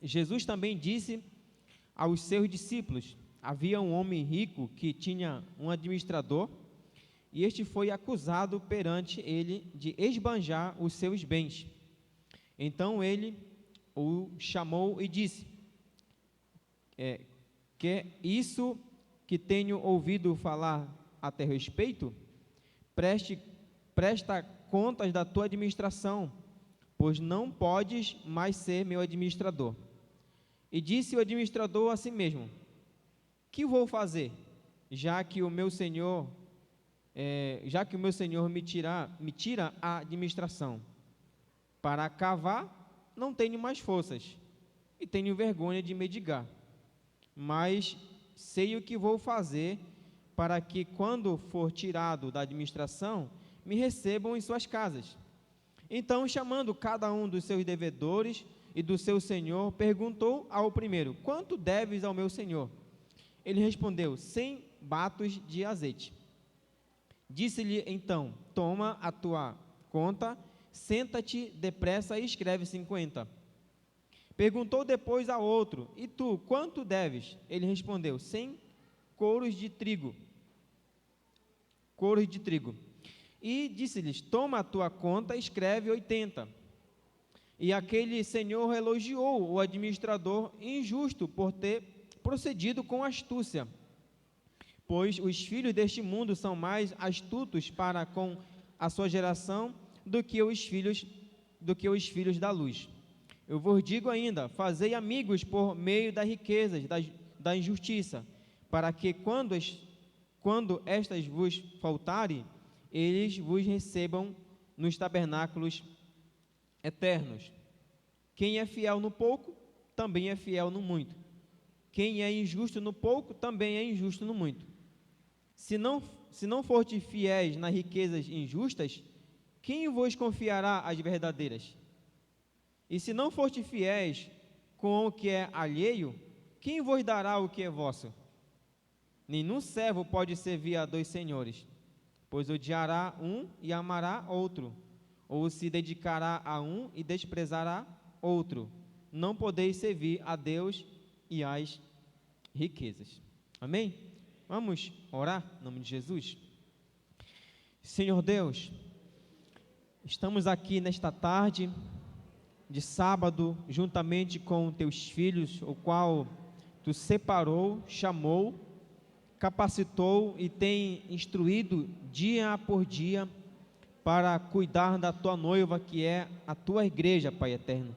Jesus também disse aos seus discípulos: havia um homem rico que tinha um administrador, e este foi acusado perante ele de esbanjar os seus bens. Então ele o chamou e disse: que isso que tenho ouvido falar a teu respeito, presta contas da tua administração, pois não podes mais ser meu administrador. E disse o administrador a si mesmo: que vou fazer, já que o meu senhor me tira a administração? Para cavar não tenho mais forças, e tenho vergonha de mendigar. Mas sei o que vou fazer, para que, quando for tirado da administração, me recebam em suas casas. Então, chamando cada um dos seus devedores e do seu senhor, perguntou ao primeiro: quanto deves ao meu senhor? Ele respondeu: 100 batos de azeite. Disse-lhe então: toma a tua conta, senta-te depressa e escreve 50. Perguntou depois a outro: e tu, quanto deves? Ele respondeu: 100 coros de trigo. E disse-lhes: toma a tua conta, escreve 80. E aquele senhor elogiou o administrador injusto por ter procedido com astúcia, pois os filhos deste mundo são mais astutos para com a sua geração do que os filhos da luz. Eu vos digo ainda: fazei amigos por meio das riquezas, da injustiça, para que quando estas vos faltarem, eles vos recebam nos tabernáculos eternos. Quem é fiel no pouco, também é fiel no muito. Quem é injusto no pouco, também é injusto no muito. Se não fordes fiéis nas riquezas injustas, quem vos confiará as verdadeiras? E se não fordes fiéis com o que é alheio, quem vos dará o que é vosso? Nenhum servo pode servir a dois senhores, pois odiará um e amará outro, ou se dedicará a um e desprezará outro. Não podeis servir a Deus e às riquezas. Amém? Vamos orar em nome de Jesus? Senhor Deus, estamos aqui nesta tarde de sábado, juntamente com teus filhos, o qual tu separou, chamou, capacitou e tem instruído dia por dia para cuidar da tua noiva, que é a tua igreja, Pai eterno.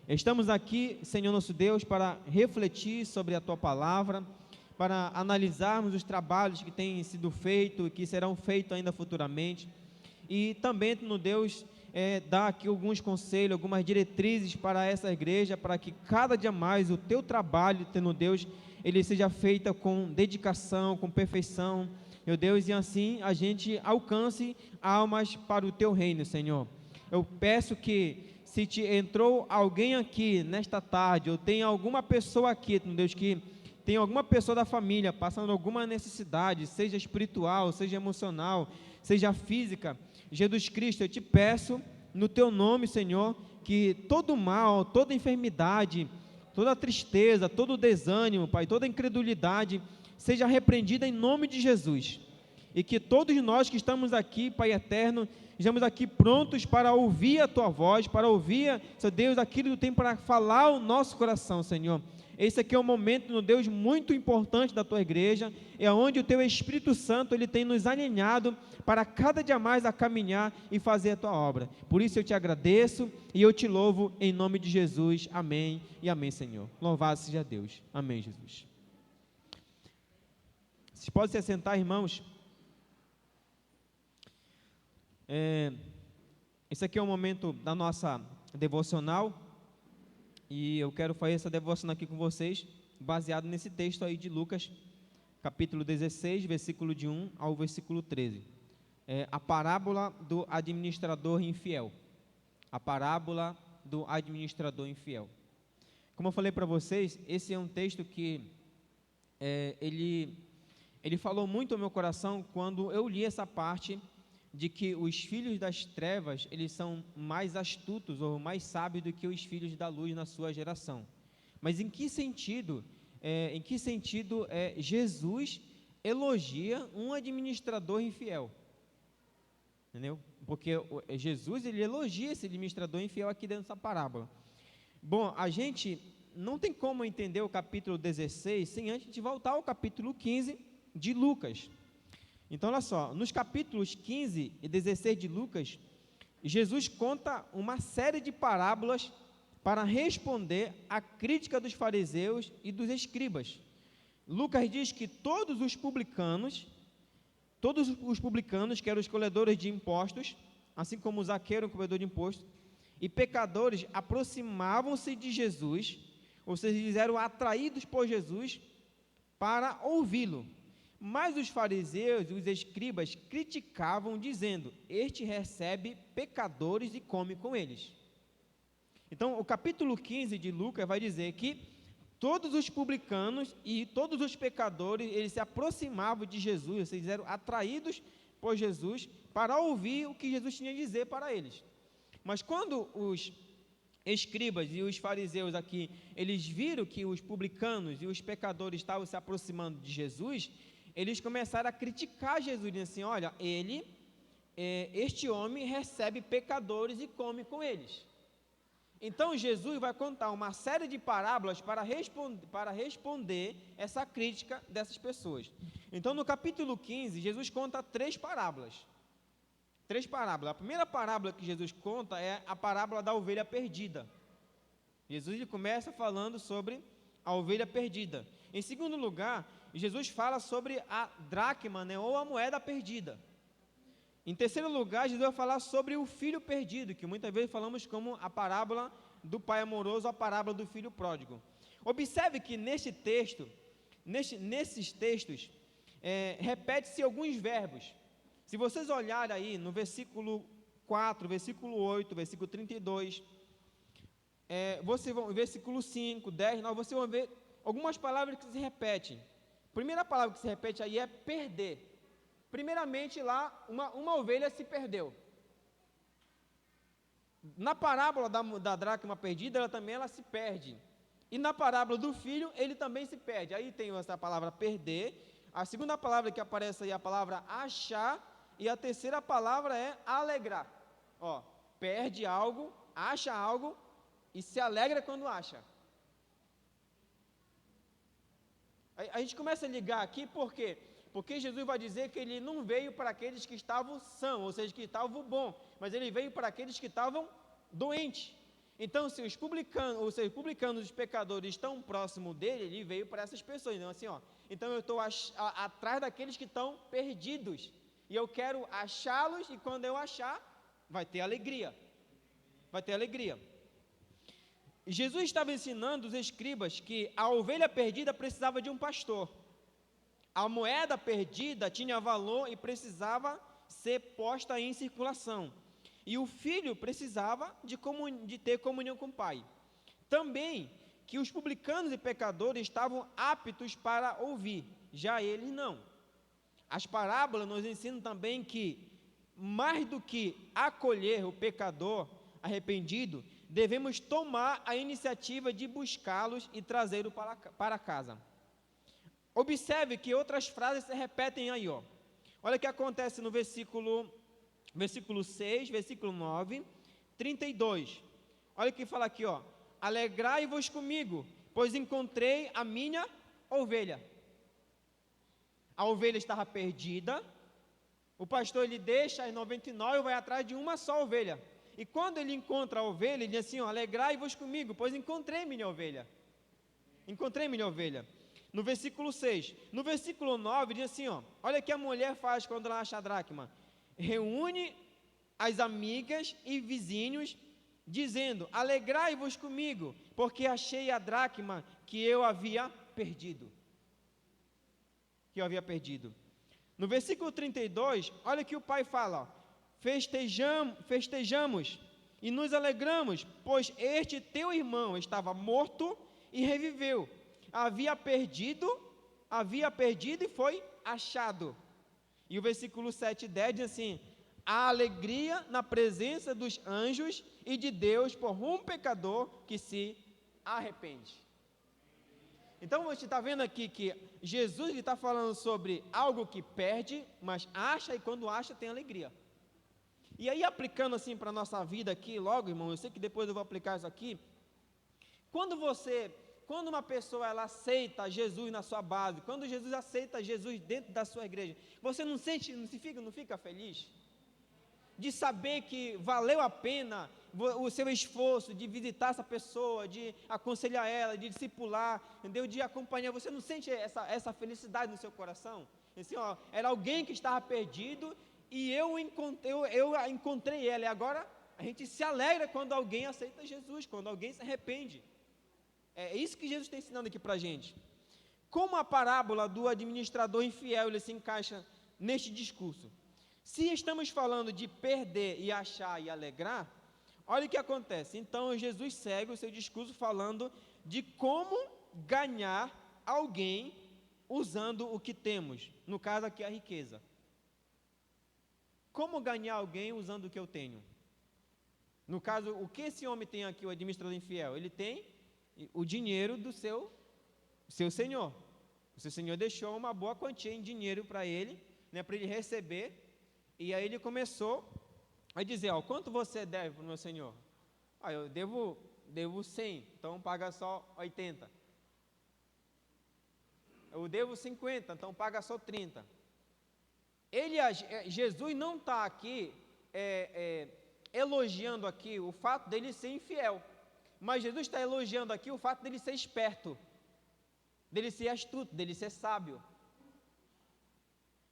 Estamos aqui, Senhor nosso Deus, para refletir sobre a tua palavra, para analisarmos os trabalhos que têm sido feitos e que serão feitos ainda futuramente, e também, no Deus, dar aqui alguns conselhos, algumas diretrizes para essa igreja, para que cada dia mais o teu trabalho, tendo Deus, ele seja feito com dedicação, com perfeição, meu Deus, e assim a gente alcance almas para o teu reino, Senhor. Eu peço que, se entrou alguém aqui nesta tarde, ou tem alguma pessoa aqui, meu Deus, que tem alguma pessoa da família passando alguma necessidade, seja espiritual, seja emocional, seja física, Jesus Cristo, eu te peço, no teu nome, Senhor, que todo mal, toda enfermidade, toda tristeza, todo desânimo, Pai, toda incredulidade, seja repreendida em nome de Jesus, e que todos nós que estamos aqui, Pai eterno, estamos aqui prontos para ouvir a tua voz, para ouvir, Senhor Deus, aquilo que tu tem para falar ao nosso coração, Senhor. Esse aqui é um momento, meu Deus, muito importante da tua igreja, é onde o teu Espírito Santo, ele tem nos alinhado para cada dia mais a caminhar e fazer a tua obra. Por isso eu te agradeço e eu te louvo em nome de Jesus, amém e amém, Senhor. Louvado seja Deus, amém, Jesus. Vocês podem se assentar, irmãos. Esse aqui é o momento da nossa devocional, e eu quero fazer essa devocional aqui com vocês, baseado nesse texto aí de Lucas, capítulo 16, versículo de 1 ao versículo 13, a parábola do administrador infiel, a parábola do administrador infiel. Como eu falei para vocês, esse é um texto que ele falou muito ao meu coração quando eu li essa parte de que os filhos das trevas, eles são mais astutos ou mais sábios do que os filhos da luz na sua geração. Mas em que sentido Jesus elogia um administrador infiel? Entendeu? Porque Jesus, ele elogia esse administrador infiel aqui dentro dessa parábola. Bom, a gente não tem como entender o capítulo 16 sem antes de voltar ao capítulo 15 de Lucas. Então, olha só, nos capítulos 15 e 16 de Lucas, Jesus conta uma série de parábolas para responder à crítica dos fariseus e dos escribas. Lucas diz que todos os publicanos, que eram os coletores de impostos, assim como Zaqueu era um cobrador de impostos, e pecadores aproximavam-se de Jesus, ou seja, eles eram atraídos por Jesus para ouvi-lo. Mas os fariseus e os escribas criticavam, dizendo: este recebe pecadores e come com eles. Então, o capítulo 15 de Lucas vai dizer que todos os publicanos e todos os pecadores, eles se aproximavam de Jesus, eles eram atraídos por Jesus para ouvir o que Jesus tinha a dizer para eles. Mas quando os escribas e os fariseus aqui, eles viram que os publicanos e os pecadores estavam se aproximando de Jesus, eles começaram a criticar Jesus, dizendo assim: olha, este homem recebe pecadores e come com eles. Então Jesus vai contar uma série de parábolas para responder essa crítica dessas pessoas. Então no capítulo 15, Jesus conta três parábolas. A primeira parábola que Jesus conta é a parábola da ovelha perdida. Jesus começa falando sobre a ovelha perdida. Em segundo lugar, Jesus fala sobre a dracma, ou a moeda perdida. Em terceiro lugar, Jesus vai falar sobre o filho perdido, que muitas vezes falamos como a parábola do pai amoroso, a parábola do filho pródigo. Observe que nesses textos, repete-se alguns verbos. Se vocês olharem aí no versículo 4, versículo 8, versículo 32, versículo 5, 10, 9, vocês vão ver algumas palavras que se repetem. A primeira palavra que se repete aí é perder. Primeiramente lá, uma ovelha se perdeu. Na parábola da dracma perdida, ela se perde. E na parábola do filho, ele também se perde. Aí tem essa palavra perder. A segunda palavra que aparece aí é a palavra achar. E a terceira palavra é alegrar. Perde algo, acha algo e se alegra quando acha. A gente começa a ligar aqui, por quê? Porque Jesus vai dizer que ele não veio para aqueles que estavam sãos, ou seja, que estavam bons, mas ele veio para aqueles que estavam doentes. Então, se os publicanos, os pecadores estão próximo dele, ele veio para essas pessoas. Então, assim, então eu estou atrás daqueles que estão perdidos, e eu quero achá-los, e quando eu achar, vai ter alegria. Jesus estava ensinando os escribas que a ovelha perdida precisava de um pastor. A moeda perdida tinha valor e precisava ser posta em circulação. E o filho precisava de ter comunhão com o pai. Também que os publicanos e pecadores estavam aptos para ouvir, já eles não. As parábolas nos ensinam também que, mais do que acolher o pecador arrependido, devemos tomar a iniciativa de buscá-los e trazê-los para casa. Observe que outras frases se repetem aí. Olha o que acontece no versículo 6, versículo 9, 32. Olha o que fala aqui, alegrai-vos comigo, pois encontrei a minha ovelha. A ovelha estava perdida, o pastor ele deixa as 99 e vai atrás de uma só ovelha. E quando ele encontra a ovelha, ele diz assim, alegrai-vos comigo, pois encontrei minha ovelha. No versículo 6. No versículo 9 diz assim, olha o que a mulher faz quando ela acha a dracma. Reúne as amigas e vizinhos, dizendo, alegrai-vos comigo, porque achei a dracma que eu havia perdido. No versículo 32, olha o que o pai fala, festejamos e nos alegramos, pois este teu irmão estava morto e reviveu. Havia perdido e foi achado. E o versículo 7 e 10 diz assim, a alegria na presença dos anjos e de Deus por um pecador que se arrepende. Então você está vendo aqui que Jesus está falando sobre algo que perde, mas acha, e quando acha tem alegria. E aí, aplicando assim para a nossa vida aqui, logo, irmão, eu sei que depois eu vou aplicar isso aqui. Quando uma pessoa ela aceita Jesus na sua base, quando Jesus aceita Jesus dentro da sua igreja, você não sente, não fica feliz? De saber que valeu a pena o seu esforço de visitar essa pessoa, de aconselhar ela, de discipular, entendeu? De acompanhar, você não sente essa felicidade no seu coração? Assim, ó, era alguém que estava perdido e eu encontrei ela, e agora a gente se alegra quando alguém aceita Jesus, quando alguém se arrepende. É isso que Jesus está ensinando aqui para a gente. Como a parábola do administrador infiel ele se encaixa neste discurso? Se estamos falando de perder e achar e alegrar, olha o que acontece. Então Jesus segue o seu discurso falando de como ganhar alguém usando o que temos, no caso aqui a riqueza. Como ganhar alguém usando o que eu tenho? No caso, o que esse homem tem aqui, o administrador infiel? Ele tem o dinheiro do seu senhor. O seu senhor deixou uma boa quantia em dinheiro para ele, né, para ele receber. E aí ele começou a dizer, ó, quanto você deve para o meu senhor? Ah, eu devo 100, então paga só 80. Eu devo 50, então paga só 30. Jesus não está aqui elogiando aqui o fato dele ser infiel, mas Jesus está elogiando aqui o fato dele ser esperto, dele ser astuto, dele ser sábio.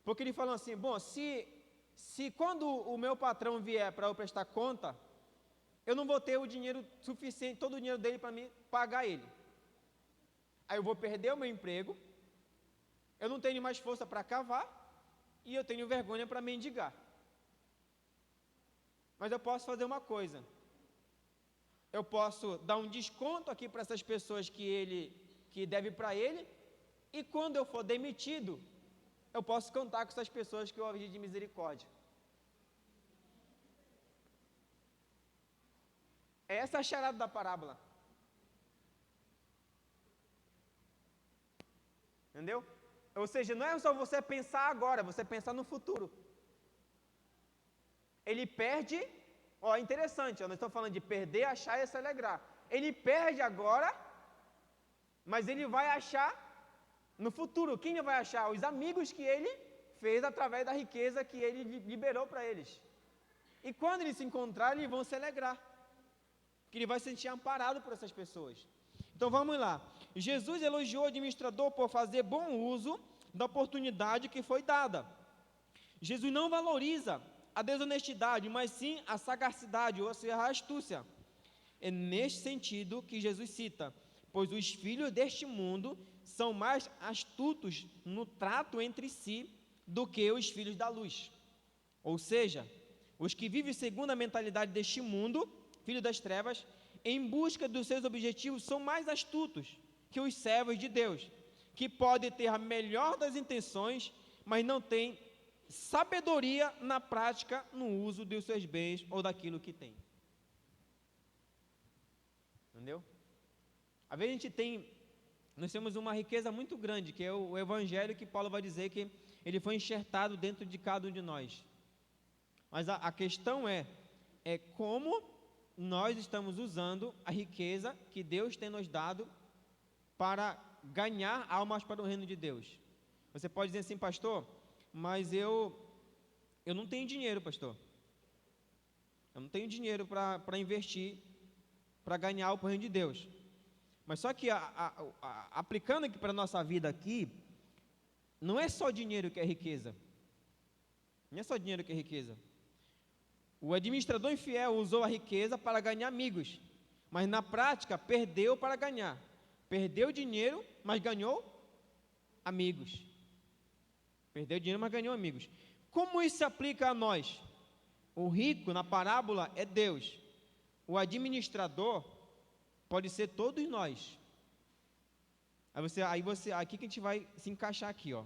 Porque ele falou assim, bom, se quando o meu patrão vier para eu prestar conta, eu não vou ter o dinheiro suficiente, todo o dinheiro dele para mim pagar ele. Aí eu vou perder o meu emprego, eu não tenho mais força para cavar, e eu tenho vergonha para mendigar. Mas eu posso fazer uma coisa, eu posso dar um desconto aqui para essas pessoas que deve para ele, e quando eu for demitido, eu posso contar com essas pessoas que eu agi de misericórdia. Essa é a charada da parábola. Entendeu? Ou seja, não é só você pensar agora, você pensar no futuro. Ele perde, ó, interessante, nós estamos falando de perder, achar e se alegrar. Ele perde agora, mas ele vai achar no futuro. Quem ele vai achar? Os amigos que ele fez através da riqueza que ele liberou para eles. E quando eles se encontrarem, eles vão se alegrar, porque ele vai se sentir amparado por essas pessoas. Então vamos lá. Jesus elogiou o administrador por fazer bom uso da oportunidade que foi dada. Jesus não valoriza a desonestidade, mas sim a sagacidade, ou seja, a astúcia. É neste sentido que Jesus cita, pois os filhos deste mundo são mais astutos no trato entre si do que os filhos da luz. Ou seja, os que vivem segundo a mentalidade deste mundo, filhos das trevas, em busca dos seus objetivos, são mais astutos que os servos de Deus, que podem ter a melhor das intenções, mas não têm sabedoria na prática no uso dos seus bens ou daquilo que tem. Entendeu? Às vezes nós temos uma riqueza muito grande, que é o evangelho, que Paulo vai dizer que ele foi enxertado dentro de cada um de nós. Mas a questão é como nós estamos usando a riqueza que Deus tem nos dado para ganhar almas para o reino de Deus. Você pode dizer assim, pastor, mas eu não tenho dinheiro, pastor. Eu não tenho dinheiro para investir, para ganhar algo para o reino de Deus. Mas só que aplicando aqui para a nossa vida aqui, não é só dinheiro que é riqueza. Não é só dinheiro que é riqueza. O administrador infiel usou a riqueza para ganhar amigos, mas na prática perdeu para ganhar. Perdeu dinheiro, mas ganhou amigos. Perdeu dinheiro, mas ganhou amigos. Como isso se aplica a nós? O rico na parábola é Deus. O administrador pode ser todos nós. Aqui que a gente vai se encaixar aqui, ó.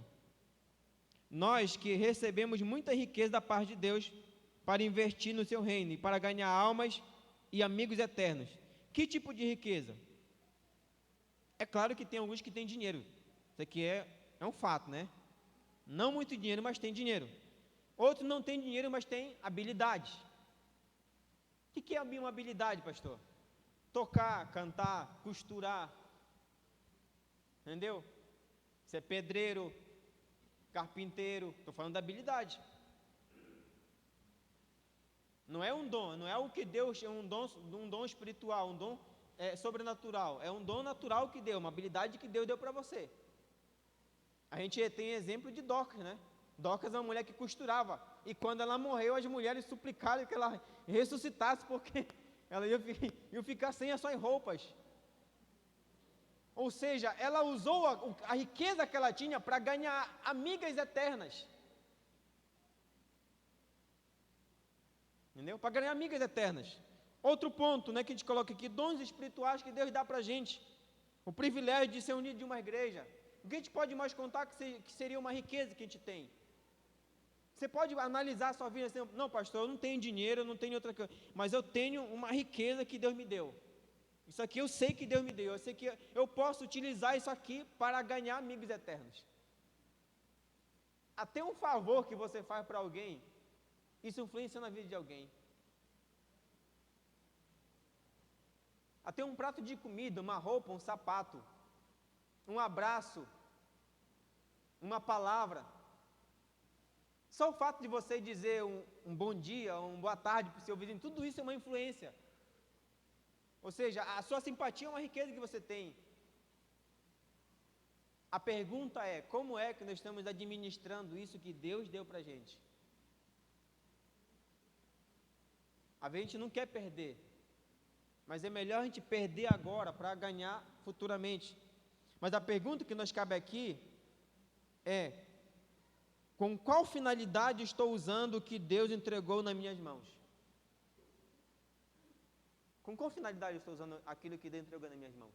Nós que recebemos muita riqueza da parte de Deus para investir no seu reino e para ganhar almas e amigos eternos. Que tipo de riqueza? É claro que tem alguns que têm dinheiro. Isso aqui é um fato, né? Não muito dinheiro, mas tem dinheiro. Outros não têm dinheiro, mas têm habilidades. O que é uma habilidade, pastor? Tocar, cantar, costurar. Entendeu? Ser pedreiro, carpinteiro. Estou falando da habilidade. Não é um dom, não é o que Deus é um dom espiritual, um dom sobrenatural. É um dom natural que deu, uma habilidade que Deus deu para você. A gente tem exemplo de Dorcas, né? Dorcas é uma mulher que costurava. E quando ela morreu, as mulheres suplicaram que ela ressuscitasse, porque ela ia ficar sem as suas roupas. Ou seja, ela usou a riqueza que ela tinha para ganhar amigas eternas. Entendeu? Para ganhar amigas eternas. Outro ponto, né, que a gente coloca aqui, dons espirituais que Deus dá para a gente. O privilégio de ser unido de uma igreja. O que a gente pode mais contar que seria uma riqueza que a gente tem? Você pode analisar a sua vida assim, não, pastor, eu não tenho dinheiro, eu não tenho outra coisa, mas eu tenho uma riqueza que Deus me deu. Isso aqui eu sei que Deus me deu, eu sei que eu posso utilizar isso aqui para ganhar amigos eternos. Até um favor que você faz para alguém, isso influencia na vida de alguém. Até um prato de comida, uma roupa, um sapato, um abraço, uma palavra. Só o fato de você dizer um bom dia, uma boa tarde para o seu vizinho, tudo isso é uma influência. Ou seja, a sua simpatia é uma riqueza que você tem. A pergunta é, como é que nós estamos administrando isso que Deus deu para a gente? A gente não quer perder, mas é melhor a gente perder agora para ganhar futuramente. Mas a pergunta que nos cabe aqui é, com qual finalidade estou usando o que Deus entregou nas minhas mãos? Com qual finalidade estou usando aquilo que Deus entregou nas minhas mãos?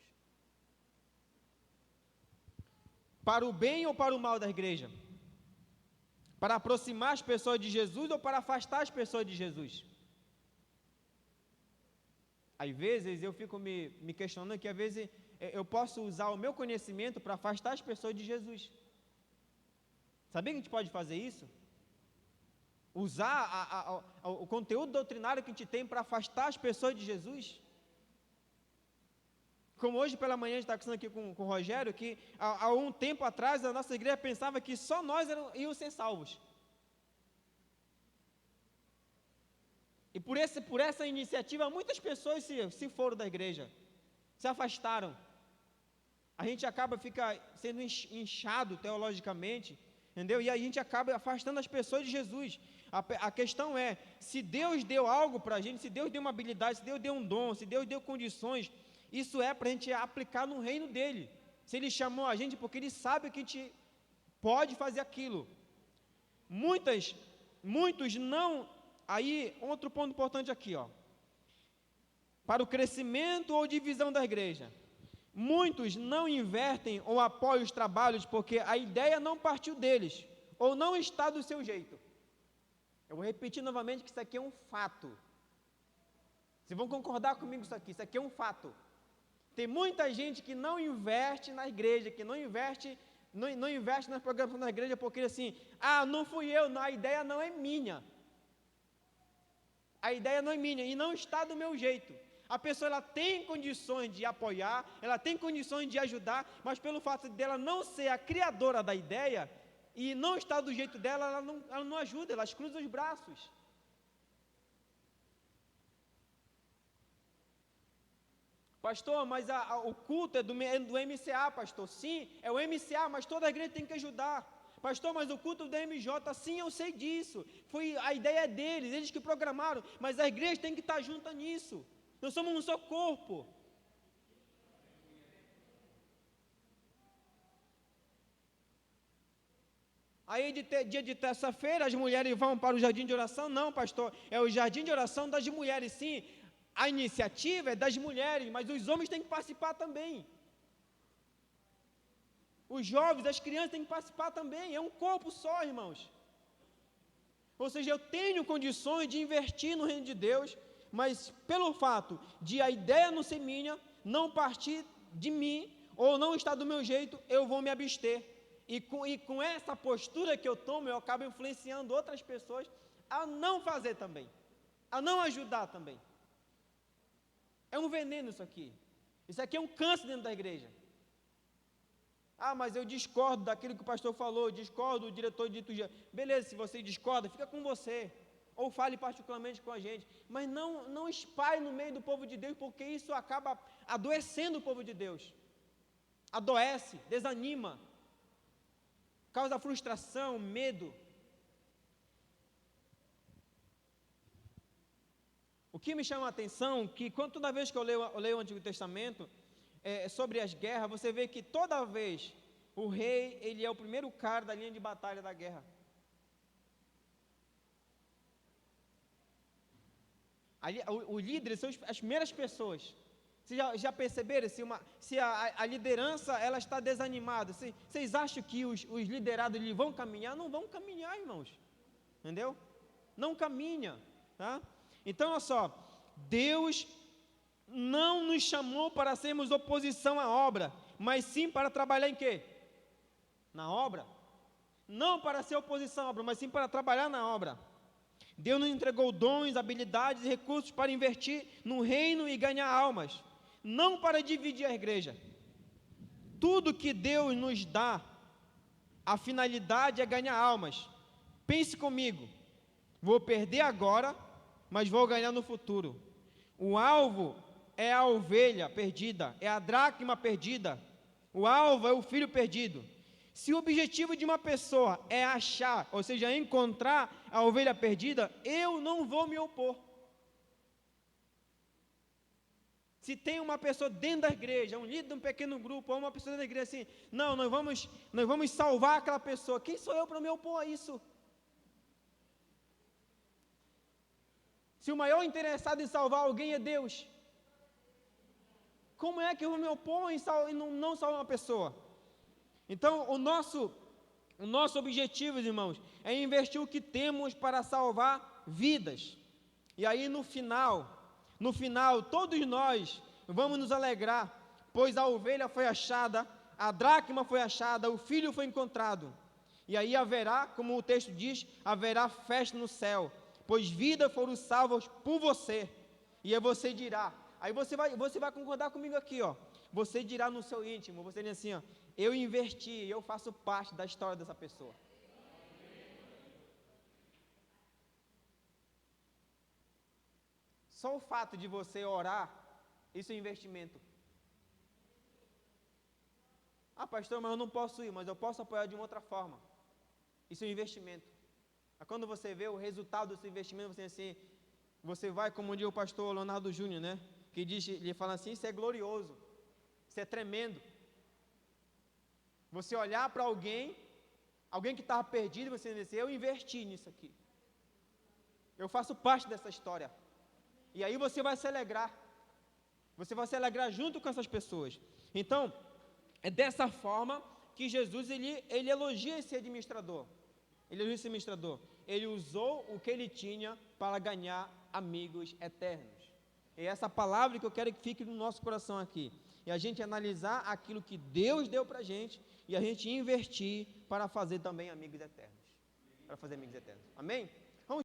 Para o bem ou para o mal da igreja? Para aproximar as pessoas de Jesus ou para afastar as pessoas de Jesus? Às vezes eu fico me questionando que às vezes eu posso usar o meu conhecimento para afastar as pessoas de Jesus. Sabia que a gente pode fazer isso? Usar o conteúdo doutrinário que a gente tem para afastar as pessoas de Jesus? Como hoje pela manhã a gente está conversando aqui com o Rogério, que há um tempo atrás a nossa igreja pensava que só nós íamos ser salvos. E por essa iniciativa, muitas pessoas se foram da igreja, se afastaram. A gente fica sendo inchado teologicamente, entendeu? E a gente acaba afastando as pessoas de Jesus. A questão é, se Deus deu algo para a gente, se Deus deu uma habilidade, se Deus deu um dom, se Deus deu condições, isso é para a gente aplicar no reino dEle. Se Ele chamou a gente, porque Ele sabe que a gente pode fazer aquilo. Muitos não... Aí, outro ponto importante aqui, ó. Para o crescimento ou divisão da igreja. Muitos não invertem ou apoiam os trabalhos porque a ideia não partiu deles, ou não está do seu jeito. Eu vou repetir novamente que isso aqui é um fato. Vocês vão concordar comigo isso aqui é um fato. Tem muita gente que não investe na igreja, que não investe nas programações da igreja, porque assim, não fui eu, a ideia não é minha. A ideia não é minha e não está do meu jeito. A pessoa ela tem condições de apoiar, ela tem condições de ajudar, mas pelo fato dela não ser a criadora da ideia e não estar do jeito dela, ela não ajuda, ela cruza os braços. Pastor, mas o culto é do MCA, pastor. Sim, é o MCA, mas toda a igreja tem que ajudar. Pastor, mas o culto do MJ, sim, eu sei disso. Foi a ideia deles, eles que programaram, mas a igreja tem que estar junta nisso. Nós somos um só corpo. Aí dia de terça-feira as mulheres vão para o jardim de oração? Não, pastor, é o jardim de oração das mulheres, sim. A iniciativa é das mulheres, mas os homens têm que participar também. Os jovens, as crianças têm que participar também. É um corpo só, irmãos. Ou seja, eu tenho condições de investir no reino de Deus, mas pelo fato de a ideia não ser minha, não partir de mim, ou não estar do meu jeito, eu vou me abster. E com essa postura que eu tomo, eu acabo influenciando outras pessoas a não fazer também, a não ajudar também. É um veneno isso aqui. Isso aqui é um câncer dentro da igreja. Ah, mas eu discordo daquilo que o pastor falou, discordo do diretor de liturgia. Beleza, se você discorda, fica com você. Ou fale particularmente com a gente. Mas não espalhe no meio do povo de Deus, porque isso acaba adoecendo o povo de Deus. Adoece, desanima, causa frustração, medo. O que me chama a atenção, que toda vez que eu leio o Antigo Testamento, sobre as guerras, você vê que toda vez o rei, ele é o primeiro cara da linha de batalha da guerra. Os líderes são as primeiras pessoas. Vocês já perceberam se a liderança ela está desanimada? Vocês acham que os liderados eles vão caminhar? Não vão caminhar, irmãos. Entendeu? Não caminha, tá? Então, olha só, Deus não nos chamou para sermos oposição à obra, mas sim para trabalhar em quê? Na obra. Não para ser oposição à obra, mas sim para trabalhar na obra. Deus nos entregou dons, habilidades e recursos para investir no reino e ganhar almas, não para dividir a igreja. Tudo que Deus nos dá, a finalidade é ganhar almas. Pense comigo, vou perder agora, mas vou ganhar no futuro. O alvo é a ovelha perdida, é a dracma perdida. O alvo é o filho perdido. Se o objetivo de uma pessoa é achar, ou seja, encontrar a ovelha perdida, eu não vou me opor. Se tem uma pessoa dentro da igreja, um líder de um pequeno grupo, ou uma pessoa dentro da igreja assim, não, nós vamos salvar aquela pessoa, quem sou eu para me opor a isso? Se o maior interessado em salvar alguém é Deus, como é que eu vou me opor em não salvar uma pessoa? Então, o nosso objetivo, irmãos, é investir o que temos para salvar vidas. E aí no final, todos nós vamos nos alegrar, pois a ovelha foi achada, a dracma foi achada, o filho foi encontrado. E aí haverá, como o texto diz, haverá festa no céu, pois vidas foram salvas por você. E aí você dirá, aí você vai concordar comigo aqui, ó. Você dirá no seu íntimo, você diz assim, ó, eu investi, eu faço parte da história dessa pessoa. Só o fato de você orar, isso é investimento. Ah, pastor, mas eu não posso ir, mas eu posso apoiar de uma outra forma. Isso é um investimento. Quando você vê o resultado desse investimento, você vai, como diz o pastor Leonardo Júnior, né? Que diz, ele fala assim, isso é glorioso, isso é tremendo. Você olhar para alguém que estava perdido, e você dizer, eu investi nisso aqui. Eu faço parte dessa história. E aí você vai se alegrar. Você vai se alegrar junto com essas pessoas. Então, é dessa forma que Jesus, ele elogia esse administrador. Ele usou o que ele tinha para ganhar amigos eternos. E essa palavra que eu quero que fique no nosso coração aqui. E a gente analisar aquilo que Deus deu para a gente e a gente investir para fazer também amigos eternos. Para fazer amigos eternos. Amém?